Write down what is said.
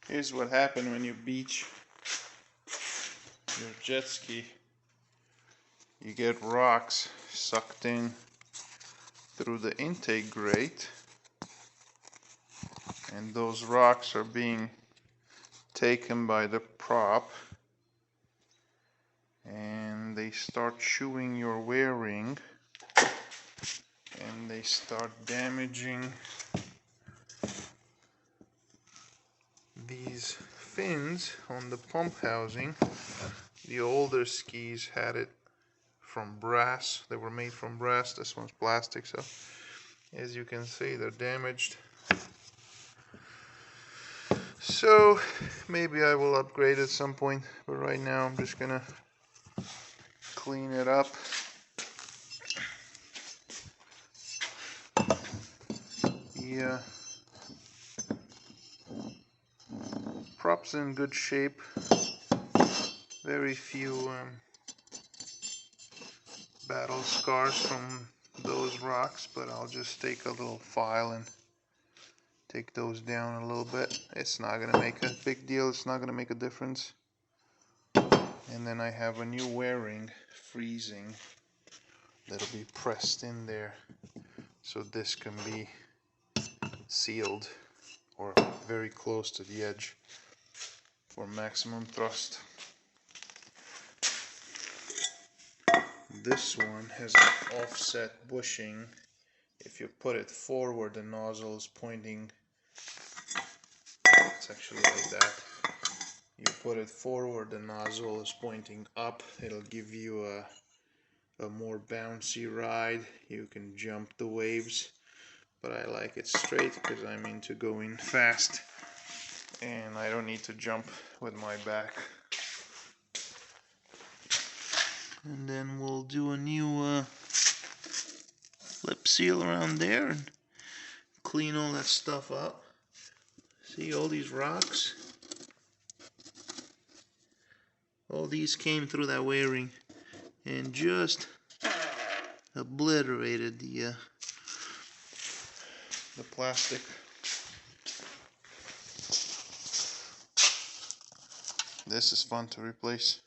Here's what happened when you beach your jet ski. You get rocks sucked in through the intake grate, and those rocks are being taken by the prop, and they start chewing your wear ring, and they start damaging these fins on the pump housing. The older skis had it from brass. They were made from brass. This one's plastic, so as you can see, they're damaged. So maybe I will upgrade at some point, but right now I'm just gonna clean it up. Yeah, prop's in good shape. Very few battle scars from those rocks, but I'll just take a little file and take those down a little bit. It's not gonna make a big deal, it's not gonna make a difference. And then I have a new wear ring freezing that'll be pressed in there, so this can be sealed or very close to the edge for maximum thrust. This one has an offset bushing. If you put it forward, the nozzle is pointing. It's actually like that. You put it forward, the nozzle is pointing up. It'll give you a more bouncy ride. You can jump the waves, but I like it straight because I'm into going fast and I don't need to jump with my back. And then we'll do a new lip seal around there and clean all that stuff up. See all these rocks? All these came through that wear ring and just obliterated the plastic. This is fun to replace.